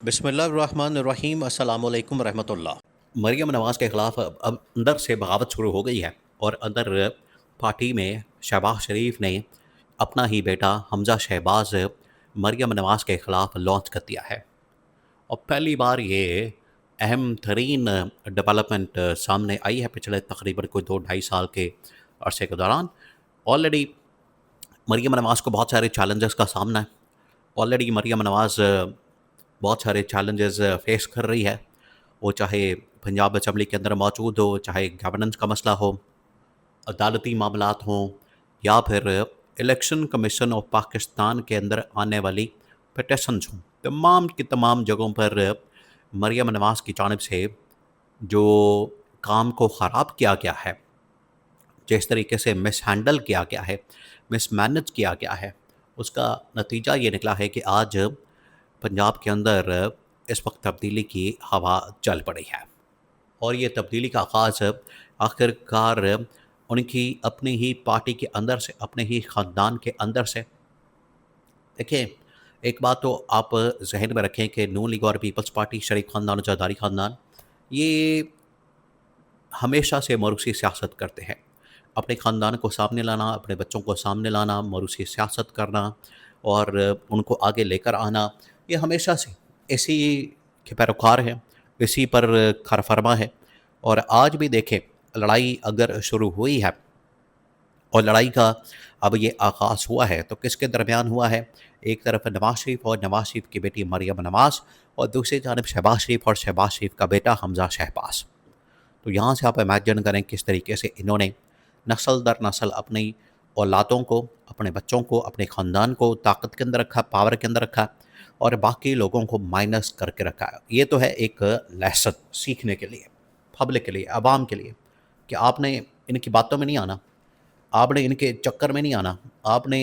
بسم اللہ الرحمن الرحیم، السلام علیکم ورحمۃ اللہ۔ مریم نواز کے خلاف اب اندر سے بغاوت شروع ہو گئی ہے، اور اندر پارٹی میں شہباز شریف نے اپنا ہی بیٹا حمزہ شہباز مریم نواز کے خلاف لانچ کر دیا ہے۔ اور پہلی بار یہ اہم ترین ڈیولپمنٹ سامنے آئی ہے پچھلے تقریباً کوئی 2-2.5 سال کے عرصے کے دوران۔ آلریڈی مریم نواز کو بہت سارے چیلنجز کا سامنا ہے۔ آلریڈی مریم نواز بہت سارے چیلنجز فیس کر رہی ہے، وہ چاہے پنجاب اسمبلی کے اندر موجود ہو، چاہے گورننس کا مسئلہ ہو، عدالتی معاملات ہوں، یا پھر الیکشن کمیشن آف پاکستان کے اندر آنے والی پٹیشنز ہوں۔ تمام کی تمام جگہوں پر مریم نواز کی جانب سے جو کام کو خراب کیا گیا ہے، جس طریقے سے مس ہینڈل کیا گیا ہے، مس مینج کیا گیا ہے، اس کا نتیجہ یہ نکلا ہے کہ آج پنجاب کے اندر اس وقت تبدیلی کی ہوا چل پڑی ہے۔ اور یہ تبدیلی کا آغاز آخر کار ان کی اپنی ہی پارٹی کے اندر سے، اپنے ہی خاندان کے اندر سے۔ دیکھیں، ایک بات تو آپ ذہن میں رکھیں کہ نون لیگ اور پیپلز پارٹی، شریف خاندان اور زرداری خاندان، یہ ہمیشہ سے موروثی سیاست کرتے ہیں۔ اپنے خاندان کو سامنے لانا، اپنے بچوں کو سامنے لانا، موروثی سیاست کرنا اور ان کو آگے لے کر آنا، یہ ہمیشہ سے اسی کے پیروکار ہیں، اسی پر کار فرما ہے۔ اور آج بھی دیکھیں، لڑائی اگر شروع ہوئی ہے اور لڑائی کا اب یہ آغاز ہوا ہے تو کس کے درمیان ہوا ہے؟ ایک طرف نواز شریف اور نواز شریف کی بیٹی مریم نواز، اور دوسری جانب شہباز شریف اور شہباز شریف کا بیٹا حمزہ شہباز۔ تو یہاں سے آپ امیجن کریں کس طریقے سے انہوں نے نسل در نسل اپنی اولادوں کو، اپنے بچوں کو، اپنے خاندان کو طاقت کے اندر رکھا، پاور کے اندر رکھا، اور باقی لوگوں کو مائنس کر کے رکھا ہے۔ یہ تو ہے ایک لیسن سیکھنے کے لیے، پبلک کے لیے، عوام کے لیے، کہ آپ نے ان کی باتوں میں نہیں آنا، آپ نے ان کے چکر میں نہیں آنا، آپ نے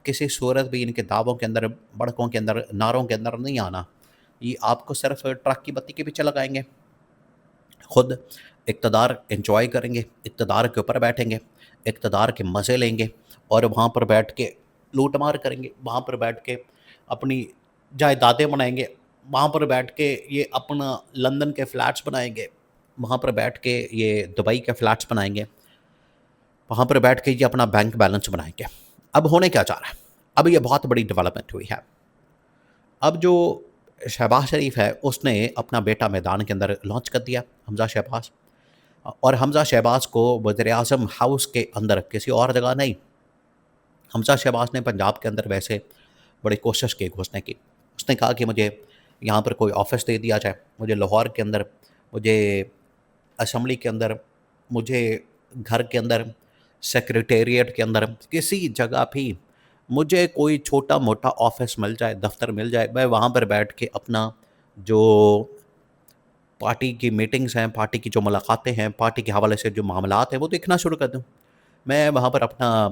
کسی صورت بھی ان کے دعووں کے اندر، بڑکوں کے اندر، نعروں کے اندر نہیں آنا۔ یہ آپ کو صرف ٹرک کی بتی کے پیچھے لگائیں گے، خود اقتدار انجوائے کریں گے، اقتدار کے اوپر بیٹھیں گے، اقتدار کے مزے لیں گے، اور وہاں پر بیٹھ کے لوٹ مار کریں گے، وہاں پر بیٹھ کے اپنی جائیدادیں بنائیں گے، وہاں پر بیٹھ کے یہ اپنا لندن کے فلیٹس بنائیں گے، وہاں پر بیٹھ کے یہ دبئی کے فلیٹس بنائیں گے، وہاں پر بیٹھ کے یہ اپنا بینک بیلنس بنائیں گے۔ اب ہونے کیا چاہ رہا ہے؟ اب یہ بہت بڑی ڈیولپمنٹ ہوئی ہے۔ اب جو شہباز شریف ہے، اس نے اپنا بیٹا میدان کے اندر لانچ کر دیا، حمزہ شہباز۔ اور حمزہ شہباز کو وزیر اعظم ہاؤس کے اندر، کسی اور جگہ نہیں، حمزہ شہباز نے پنجاب کے اندر ویسے بڑی کوشش کی گھسنے کی۔ اس نے کہا کہ مجھے یہاں پر کوئی آفس دے دیا جائے، مجھے لاہور کے اندر، مجھے اسمبلی کے اندر، مجھے گھر کے اندر، سیکریٹریٹ کے اندر، کسی جگہ بھی مجھے کوئی چھوٹا موٹا آفس مل جائے، دفتر مل جائے، میں وہاں پر بیٹھ کے اپنا جو پارٹی کی میٹنگز ہیں، پارٹی کی جو ملاقاتیں ہیں، پارٹی کے حوالے سے جو معاملات ہیں، وہ دیکھنا شروع کر دوں، میں وہاں پر اپنا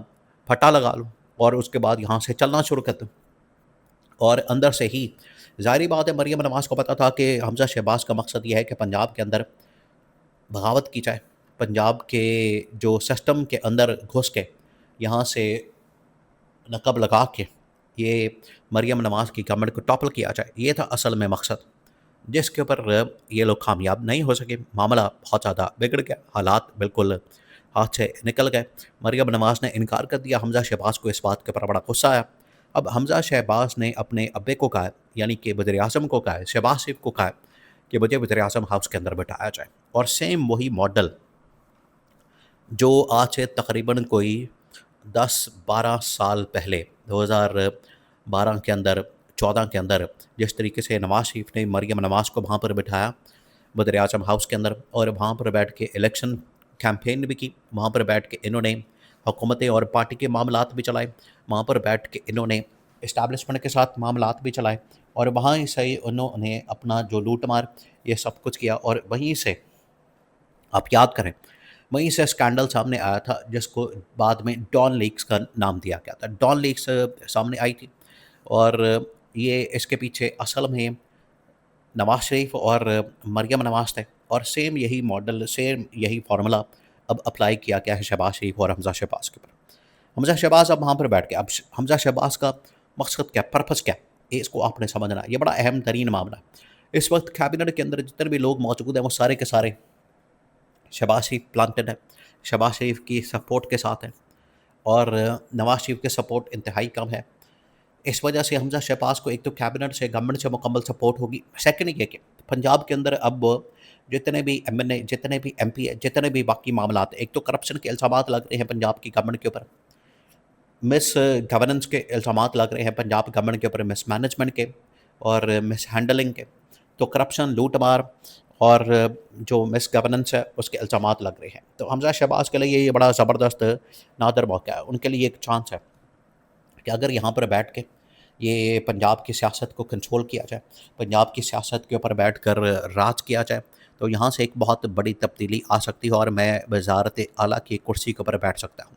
پھٹا لگا لوں، اور اس کے بعد یہاں سے چلنا شروع کر دوں۔ اور اندر سے ہی ظاہری بات ہے، مریم نواز کو پتا تھا کہ حمزہ شہباز کا مقصد یہ ہے کہ پنجاب کے اندر بغاوت کی جائے، پنجاب کے جو سسٹم کے اندر گھس کے یہاں سے نقب لگا کے یہ مریم نواز کی گورنمنٹ کو ٹاپل کیا جائے۔ یہ تھا اصل میں مقصد، جس کے اوپر یہ لوگ کامیاب نہیں ہو سکے۔ معاملہ بہت زیادہ بگڑ گیا، حالات بالکل ہاتھ سے نکل گئے۔ مریم نواز نے انکار کر دیا، حمزہ شہباز کو اس بات کے اوپر بڑا غصہ آیا۔ اب حمزہ شہباز نے اپنے ابے کو کہا، یعنی کہ وزیر اعظم کو کہا، شہباز شریف کو کہا کہ مجھے وزیر اعظم ہاؤس کے اندر بٹھایا جائے۔ اور سیم وہی ماڈل جو آج سے تقریباً کوئی 10-12 سال پہلے، 2012 کے اندر، 14 کے اندر، جس طریقے سے نواز شریف نے مریم نواز کو وہاں پر بٹھایا وزیر اعظم ہاؤس کے اندر، اور وہاں پر بیٹھ کے الیکشن کیمپین بھی کی، وہاں پر بیٹھ کے انہوں نے حکومتیں اور پارٹی کے معاملات بھی چلائے، وہاں پر بیٹھ کے انہوں نے اسٹیبلشمنٹ کے ساتھ معاملات بھی چلائے، اور وہاں سے انہوں نے اپنا جو لوٹ مار یہ سب کچھ کیا۔ اور وہیں سے آپ یاد کریں، وہیں سے اسکینڈل سامنے آیا تھا جس کو بعد میں ڈان لیکس کا نام دیا گیا تھا۔ ڈان لیکس سامنے آئی تھی، اور یہ اس کے پیچھے اصل میں نواز شریف اور مریم نواز تھے، اور سیم یہی ماڈل، سیم یہی فارمولا اب اپلائی کیا گیا ہے شہباز شریف اور حمزہ شہباز کے اوپر۔ حمزہ شہباز اب وہاں پر بیٹھ کے، اب حمزہ شہباز کا مقصد کیا، پرپس کیا؟ اس کو آپ نے سمجھنا ہے، یہ بڑا اہم ترین معاملہ ہے۔ اس وقت کیبنٹ کے اندر جتنے بھی لوگ موجود ہیں وہ سارے کے سارے شہباز شریف پلانٹڈ ہے، شہباز شریف کی سپورٹ کے ساتھ ہیں، اور نواز شریف کے سپورٹ انتہائی کم ہے۔ اس وجہ سے حمزہ شہباز کو ایک تو کیبنٹ سے گورنمنٹ سے مکمل سپورٹ ہوگی، سیکنڈ یہ کہ پنجاب کے اندر اب جتنے بھی ایم این اے، جتنے بھی ایم پی ہے، جتنے بھی باقی معاملات، ایک تو کرپشن کے الزامات لگ رہے ہیں پنجاب کی گورنمنٹ کے اوپر، مس گورننس کے الزامات لگ رہے ہیں پنجاب گورنمنٹ کے اوپر، مس مینجمنٹ کے اور مس ہینڈلنگ کے، تو کرپشن، لوٹ مار اور جو مس گورننس ہے اس کے الزامات لگ رہے ہیں۔ تو حمزہ شہباز کے لیے یہ بڑا زبردست نادر موقع ہے، ان کے لیے ایک چانس ہے کہ اگر یہاں پر بیٹھ کے یہ پنجاب کی سیاست کو کنٹرول کیا جائے، پنجاب کی سیاست کے اوپر بیٹھ کر راج کیا جائے، تو یہاں سے ایک بہت بڑی تبدیلی آ سکتی ہے اور میں وزارت اعلیٰ کی کرسی کے اوپر بیٹھ سکتا ہوں۔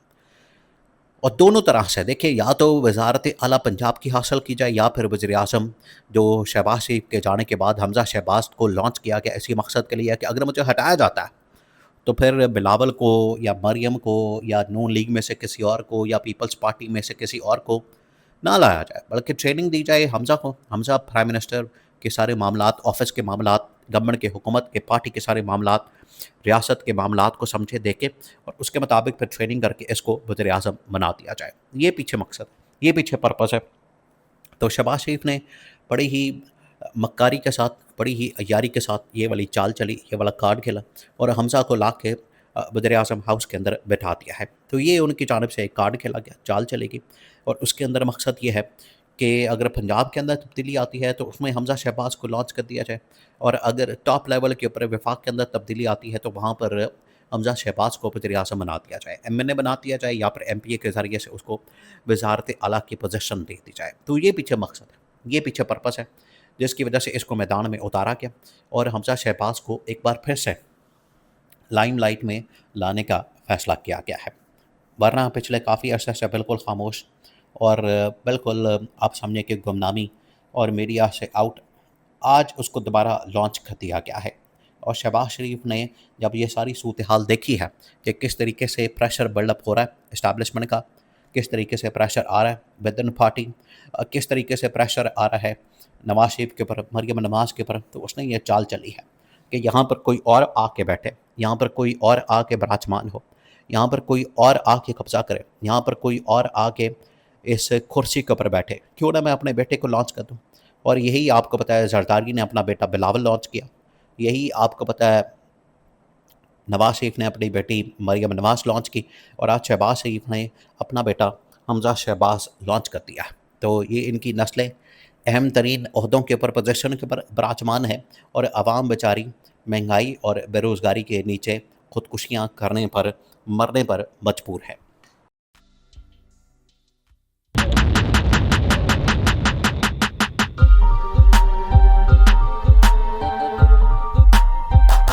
اور دونوں طرح سے دیکھیں، یا تو وزارت اعلیٰ پنجاب کی حاصل کی جائے، یا پھر وزیر اعظم جو شہباز شریف کے جانے کے بعد حمزہ شہباز کو لانچ کیا گیا اسی مقصد کے لیے کہ اگر مجھے ہٹایا جاتا ہے تو پھر بلاول کو یا مریم کو یا نون لیگ میں سے کسی اور کو یا پیپلز پارٹی میں سے کسی اور کو نہ لایا جائے، بلکہ ٹریننگ دی جائے حمزہ کو۔ حمزہ پرائم منسٹر کے سارے معاملات، آفس کے معاملات، گورنمنٹ کے، حکومت کے، پارٹی کے سارے معاملات، ریاست کے معاملات کو سمجھے، دیکھے، اور اس کے مطابق پھر ٹریننگ کر کے اس کو وزیر اعظم بنا دیا جائے۔ یہ پیچھے مقصد، یہ پیچھے پرپس ہے۔ تو شہباز شریف نے بڑی ہی مکاری کے ساتھ، بڑی ہی عیاری کے ساتھ یہ والی چال چلی، یہ والا کارڈ کھیلا، اور حمزہ کو لا کے وزیر اعظم ہاؤس کے اندر بٹھا دیا ہے۔ تو یہ ان کی جانب سے ایک کارڈ کھیلا گیا، چال چلے گی، اور اس کے اندر مقصد یہ ہے کہ اگر پنجاب کے اندر تبدیلی آتی ہے تو اس میں حمزہ شہباز کو لانچ کر دیا جائے، اور اگر ٹاپ لیول کے اوپر وفاق کے اندر تبدیلی آتی ہے تو وہاں پر حمزہ شہباز کو وزیر اعظم بنا دیا جائے، ایم این اے بنا دیا جائے، یا پھر ایم پی اے کے ذریعے سے اس کو وزارت اعلیٰ کی پوزیشن دے دی جائے۔ تو یہ پیچھے مقصد ہے، یہ پیچھے پرپس ہے، جس کی وجہ سے اس کو میدان میں اتارا گیا اور حمزہ شہباز کو ایک بار پھر سے لائم لائٹ میں لانے کا فیصلہ کیا گیا ہے۔ ورنہ پچھلے کافی عرصے سے بالکل خاموش اور بالکل آپ سمجھیں کہ گمنامی اور میڈیا سے آؤٹ، آج اس کو دوبارہ لانچ کر دیا گیا ہے۔ اور شہباز شریف نے جب یہ ساری صورتحال دیکھی ہے کہ کس طریقے سے پریشر بلڈ اپ ہو رہا ہے اسٹیبلشمنٹ کا، کس طریقے سے پریشر آ رہا ہے ود ان پارٹی، کس طریقے سے پریشر آ رہا ہے نواز شریف کے اوپر، مریم نواز کے اوپر، تو اس نے یہ چال چلی ہے کہ یہاں پر کوئی اور آ کے بیٹھے، یہاں پر کوئی اور آ کے براجمان ہو، یہاں پر کوئی اور آ کے قبضہ کرے، یہاں پر کوئی اور آ کے اس کرسی کے اوپر بیٹھے، کیوں نہ میں اپنے بیٹے کو لانچ کر دوں۔ اور یہی آپ کو پتہ ہے زرداری نے اپنا بیٹا بلاول لانچ کیا، یہی آپ کو پتہ ہے نواز شریف نے اپنی بیٹی مریم نواز لانچ کی، اور آج شہباز شریف نے اپنا بیٹا حمزہ شہباز لانچ کر دیا۔ تو یہ ان کی نسلیں اہم ترین عہدوں کے اوپر، پوزیشن کے اوپر براجمان ہے، اور عوام بیچاری مہنگائی اور بے روزگاری کے نیچے خودکشیاں کرنے پر، مرنے پر مجبور ہے۔